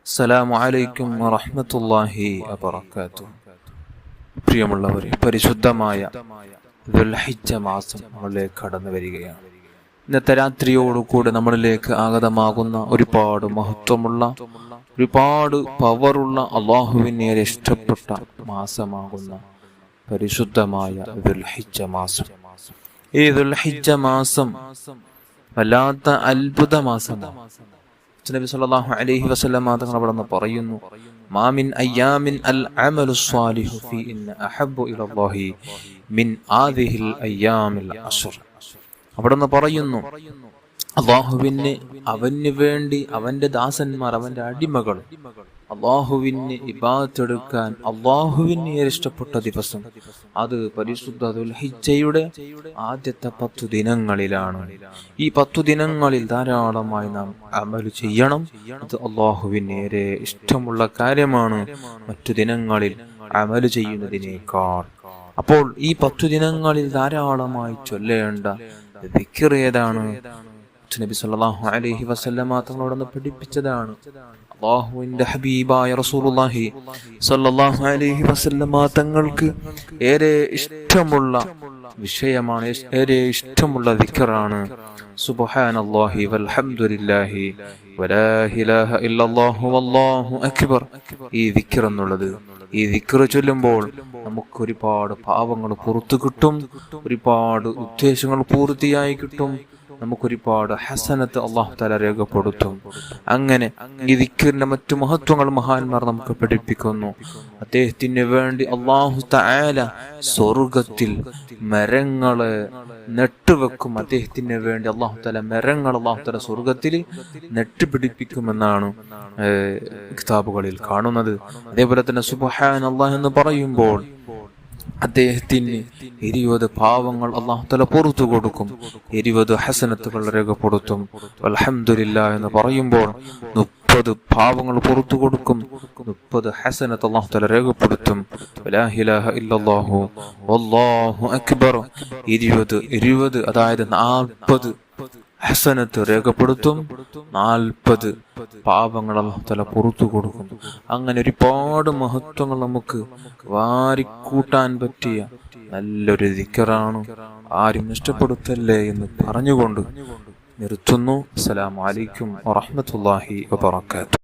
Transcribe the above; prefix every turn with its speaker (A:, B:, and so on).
A: അസ്സലാമു അലൈക്കും വറഹ്മത്തുള്ളാഹി വബറകാതുഹു. പ്രിയമുള്ളവരെ, പരിശുദ്ധമായ ദുൽഹിജ്ജ മാസം നമ്മളിലേക്ക് കടന്നു വരികയാണ്. ഇന്നത്തെ രാത്രിയോടുകൂടി നമ്മളിലേക്ക് ആഗതമാകുന്ന ഒരുപാട് മഹത്വമുള്ള, ഒരുപാട് പവറുള്ള, അള്ളാഹുവിനെ ഇഷ്ടപ്പെട്ട മാസമാകുന്ന പരിശുദ്ധമായ ദുൽഹിജ്ജ മാസം. ഈ ദുൽഹിജ്ജ മാസം വല്ലാത്ത അത്ഭുത മാസമാണ്. നബി സല്ലല്ലാഹു അലൈഹി വസല്ലം തങ്ങൾ അവിടെ പറയുന്നു, മാ മിൻ അയ്യാമിൻ അൽ അമലു സ്വാലിഹു ഫീ ഇന്ന അഹബ്ബു ഇലല്ലാഹി മിൻ ആദിഹിൽ അയ്യാമിൽ അശ്ർ. അവിടെ പറയുന്നു, അള്ളാഹുവിന്, അവന് വേണ്ടി അവന്റെ ദാസന്മാർ, അവന്റെ അടിമകൾ അള്ളാഹുവിന് ഇബാദത്ത് എടുക്കാൻ അള്ളാഹുവിന് ഇഷ്ടപ്പെട്ട ദിവസം അത് പരിശുദ്ധ ദുൽഹിജ്ജയുടെ ആദ്യത്തെ 10 ദിനങ്ങളിലാണ്. ഈ 10 ദിനങ്ങളിൽ ധാരാളമായി നാം അമൽ ചെയ്യണം. അത് അള്ളാഹുവിന് ഏറെ ഇഷ്ടമുള്ള കാര്യമാണ് മറ്റു ദിനങ്ങളിൽ അമൽ ചെയ്യുന്നതിനേക്കാൾ. അപ്പോൾ ഈ 10 ദിനങ്ങളിൽ ധാരാളമായി ചൊല്ലേണ്ട ദിക്ർ ഏതാണ്? നബി സല്ലല്ലാഹു അലൈഹി വസല്ലമ തങ്ങളോട് പഠിപ്പിച്ചതാണ്. അല്ലാഹുവിന്റെ ഹബീബായ റസൂലുള്ളാഹി സല്ലല്ലാഹു അലൈഹി വസല്ലമ തങ്ങൾക്ക് ഏറെ ഇഷ്ടമുള്ള വിഷയമാണ്, ഏറെ ഇഷ്ടമുള്ള ദിക്റാണ് സുബ്ഹാനല്ലാഹി വൽഹംദുലില്ലാഹി വലാ ഇലാഹ ഇല്ലല്ലാഹു വല്ലാഹു അക്ബർ. ഈ ദിക്ർ എന്നുള്ളത്, ഈ ദിക്ർ ചൊല്ലുമ്പോൾ നമുക്ക് ഒരുപാട് പാപങ്ങൾ പുറത്തു കിട്ടും, ഒരുപാട് ഉദ്ദേശങ്ങൾ പൂർത്തിയായി കിട്ടും, നമുക്കൊരുപാട് ഹസനത്ത് അല്ലാഹു തആല രേഖപ്പെടുത്തും. അങ്ങനെ ഈ ദിക്റിന്റെ മറ്റു മഹത്വങ്ങൾ മഹാന്മാർ നമുക്ക് പഠിപ്പിക്കുന്നു. അദ്ദേഹത്തിന് വേണ്ടി അല്ലാഹു തആല സ്വർഗത്തിൽ മരങ്ങള് നെട്ടുവെക്കും. അദ്ദേഹത്തിന് വേണ്ടി അല്ലാഹു തആല മരങ്ങൾ അല്ലാഹു തആല സ്വർഗത്തിൽ നെട്ടുപിടിപ്പിക്കുമെന്നാണ് കിതാബുകളിൽ കാണുന്നത്. അതേപോലെ തന്നെ സുബ്ഹാനല്ലാഹ് എന്ന് പറയുമ്പോൾ അദ്ദേഹത്തിന് 20 പാവങ്ങൾ അല്ലാഹു തആല പുറത്തു കൊടുക്കും, 20 ഹസനത്തുകൾ രേഖപ്പെടുത്തും. അൽഹംദുലില്ലാഹ് എന്ന് പറയുമ്പോൾ 30 പാവങ്ങൾ പുറത്തു കൊടുക്കും, 30 ഹസനത്ത് അല്ലാഹു തആല രേഖപ്പെടുത്തും. ലാ ഇലാഹ ഇല്ലല്ലാഹു വല്ലാഹു അക്ബർ 20 അതായത് 40 ഹസനത്ത് രേഖപ്പെടുത്തും, 40 പാപങ്ങൾ അല്ലാഹു തആല പുറത്തു കൊടുക്കും. അങ്ങനെ ഒരുപാട് മഹത്വങ്ങൾ നമുക്ക് വാരിക്കൂട്ടാൻ പറ്റിയ നല്ലൊരു ദിക്റാണ്. ആരും നഷ്ടപ്പെടുത്തല്ലേ എന്ന് പറഞ്ഞുകൊണ്ട് നിർത്തുന്നു. അസ്സലാമു അലൈക്കും വറഹ്മത്തുള്ളാഹി വബറകാതുഹു.